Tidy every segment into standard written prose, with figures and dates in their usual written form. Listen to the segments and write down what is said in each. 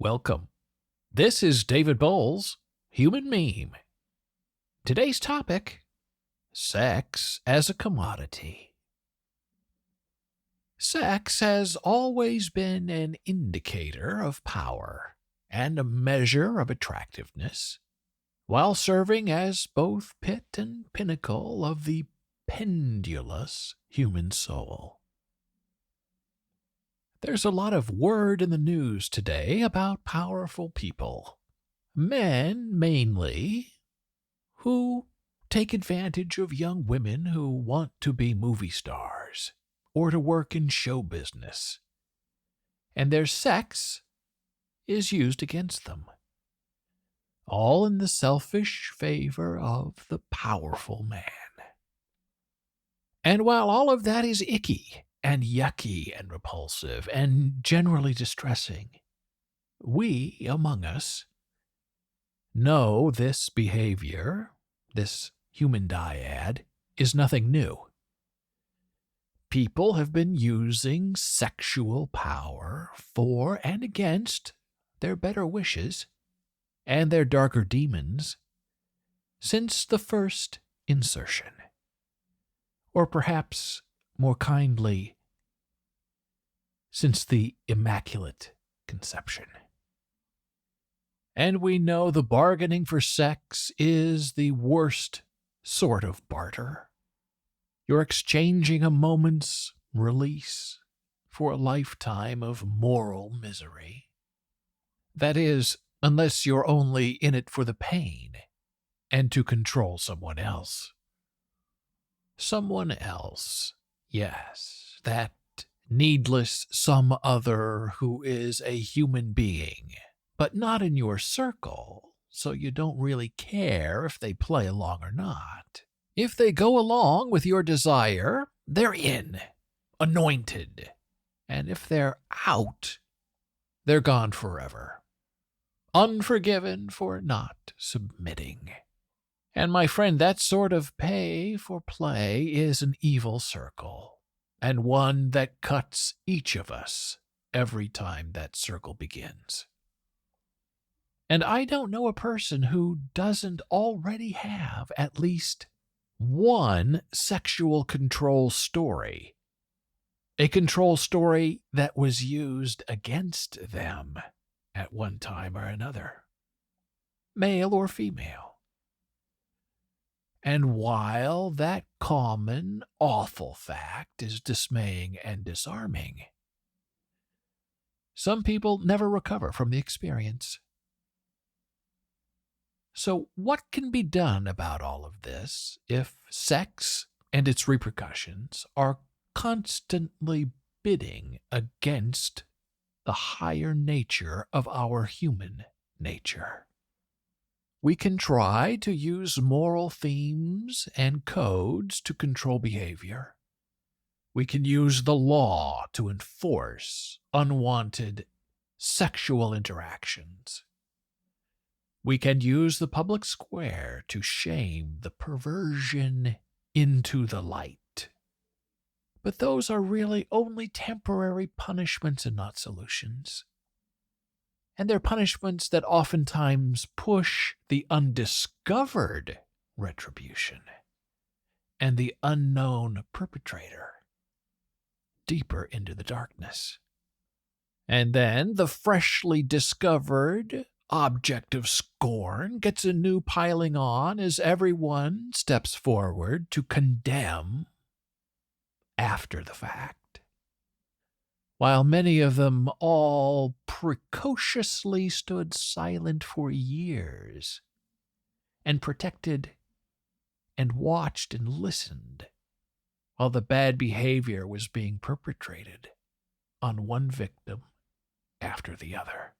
Welcome. This is David Boles, Human Meme. Today's topic, sex as a commodity. Sex has always been an indicator of power and a measure of attractiveness, while serving as both pit and pinnacle of the pendulous human soul. There's a lot of word in the news today about powerful people, men mainly, who take advantage of young women who want to be movie stars or to work in show business, and their sex is used against them, all in the selfish favor of the powerful man. And while all of that is icky and yucky and repulsive and generally distressing, we among us know this behavior, this human dyad, is nothing new. People have been using sexual power for and against their better wishes and their darker demons since the first insertion. Or perhaps, more kindly, since the Immaculate Conception. And we know the bargaining for sex is the worst sort of barter. You're exchanging a moment's release for a lifetime of moral misery. That is, unless you're only in it for the pain and to control someone else. Someone else, yes, that needless some other who is a human being, but not in your circle, so you don't really care if they play along or not. If they go along with your desire, they're in, anointed. And if they're out, they're gone forever, unforgiven for not submitting. And my friend, that sort of pay for play is an evil circle, and one that cuts each of us every time that circle begins. And I don't know a person who doesn't already have at least one sexual control story, a control story that was used against them at one time or another, male or female. And while that common, awful fact is dismaying and disarming, some people never recover from the experience. So what can be done about all of this if sex and its repercussions are constantly bidding against the higher nature of our human nature? We can try to use moral themes and codes to control behavior. We can use the law to enforce unwanted sexual interactions. We can use the public square to shame the perversion into the light. But those are really only temporary punishments and not solutions. And they're punishments that oftentimes push the undiscovered retribution and the unknown perpetrator deeper into the darkness. And then the freshly discovered object of scorn gets a new piling on as everyone steps forward to condemn after the fact, while many of them all precociously stood silent for years and protected and watched and listened while the bad behavior was being perpetrated on one victim after the other.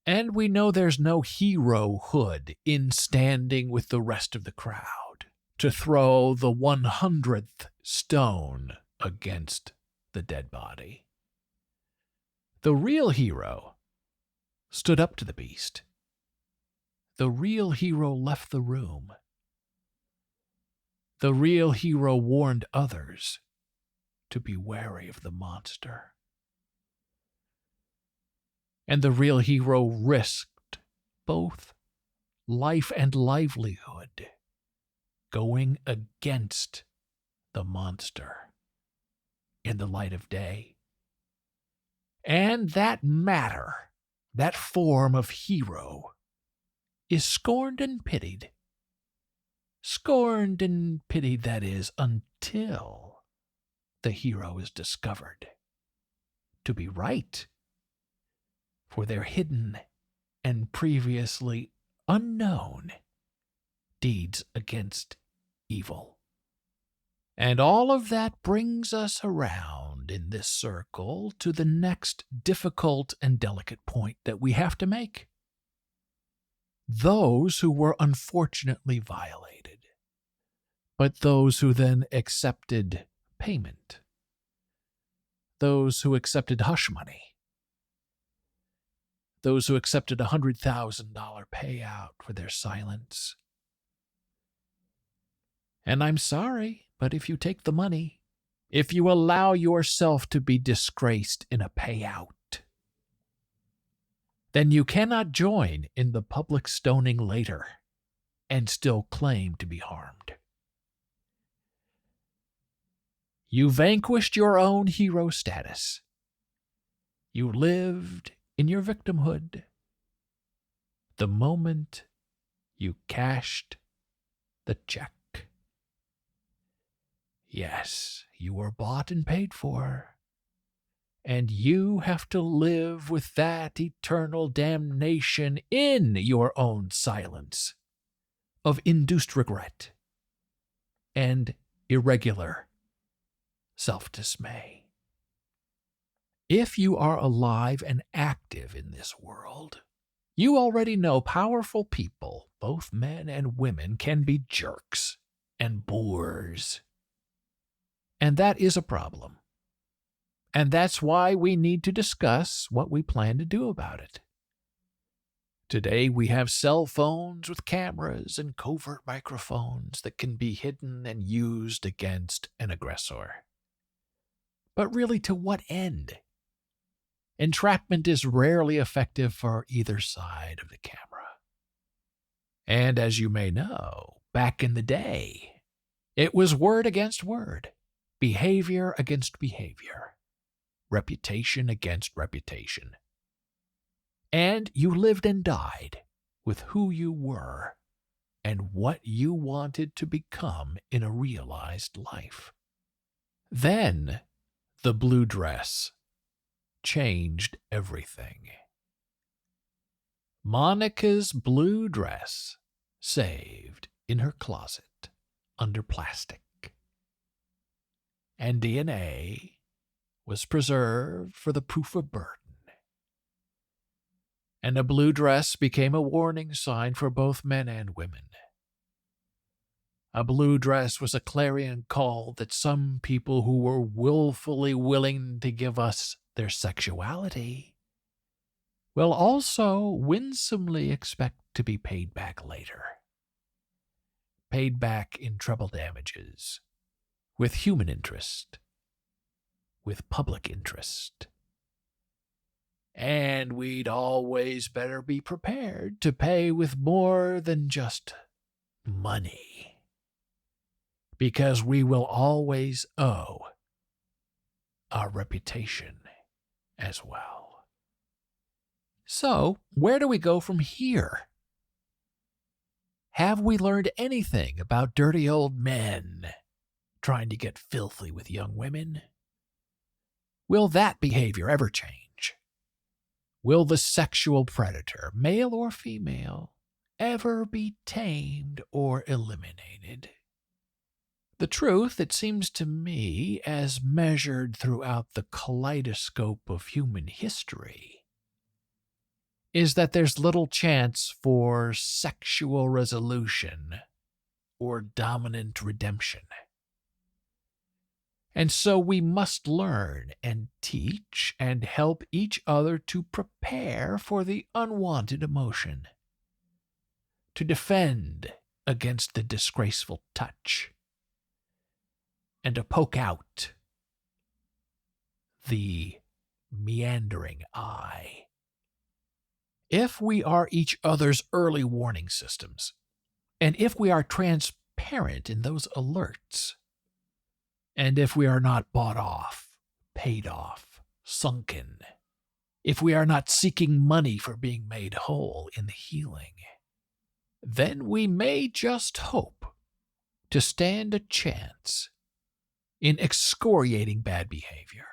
And we know there's no herohood in standing with the rest of the crowd to throw the 100th stone against the dead body. The real hero stood up to the beast. The real hero left the room. The real hero warned others to be wary of the monster. And the real hero risked both life and livelihood, going against the monster in the light of day. And that matter, that form of hero, is scorned and pitied. Scorned and pitied, that is, until the hero is discovered to be right for their hidden and previously unknown deeds against evil. And all of that brings us around in this circle to the next difficult and delicate point that we have to make. Those who were unfortunately violated, but those who then accepted payment, those who accepted hush money, those who accepted a $100,000 payout for their silence. And I'm sorry, but if you take the money, if you allow yourself to be disgraced in a payout, then you cannot join in the public stoning later and still claim to be harmed. You vanquished your own hero status. You lived in your victimhood the moment you cashed the check. Yes, you were bought and paid for, and you have to live with that eternal damnation in your own silence of induced regret and irregular self-dismay. If you are alive and active in this world, you already know powerful people, both men and women, can be jerks and bores. And that is a problem. And that's why we need to discuss what we plan to do about it. Today we have cell phones with cameras and covert microphones that can be hidden and used against an aggressor. But really, to what end? Entrapment is rarely effective for either side of the camera. And as you may know, back in the day, it was word against word, behavior against behavior, reputation against reputation. And you lived and died with who you were and what you wanted to become in a realized life. Then the blue dress changed everything. Monica's blue dress saved in her closet under plastic. And DNA was preserved for the proof of burden. And a blue dress became a warning sign for both men and women. A blue dress was a clarion call that some people who were willfully willing to give us their sexuality will also winsomely expect to be paid back later. Paid back in treble damages, with human interest, with public interest. And we'd always better be prepared to pay with more than just money, because we will always owe our reputation as well. So, where do we go from here? Have we learned anything about dirty old men trying to get filthy with young women? Will that behavior ever change? Will the sexual predator, male or female, ever be tamed or eliminated? The truth, it seems to me, as measured throughout the kaleidoscope of human history, is that there's little chance for sexual resolution or dominant redemption. And so we must learn and teach and help each other to prepare for the unwanted emotion, to defend against the disgraceful touch, and to poke out the meandering eye If we are each other's early warning systems, and if we are transparent in those alerts, and if we are not bought off, paid off, sunken, if we are not seeking money for being made whole in the healing, then we may just hope to stand a chance in excoriating bad behavior,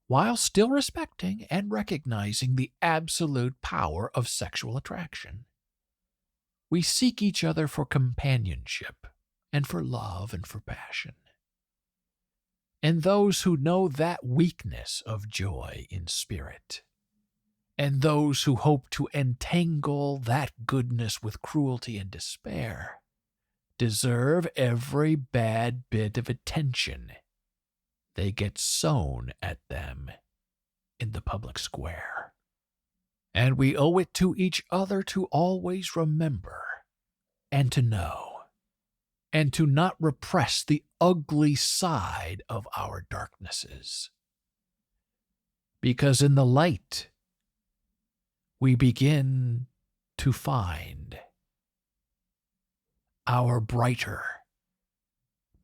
while still respecting and recognizing the absolute power of sexual attraction. We seek each other for companionship, and for love, and for passion. And those who know that weakness of joy in spirit, and those who hope to entangle that goodness with cruelty and despair, deserve every bad bit of attention they get sown at them in the public square. And we owe it to each other to always remember, and to know, and to not repress the ugly side of our darknesses. Because in the light, we begin to find our brighter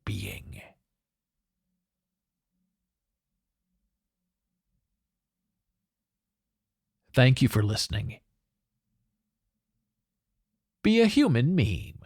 being. Thank you for listening. Be a human mean.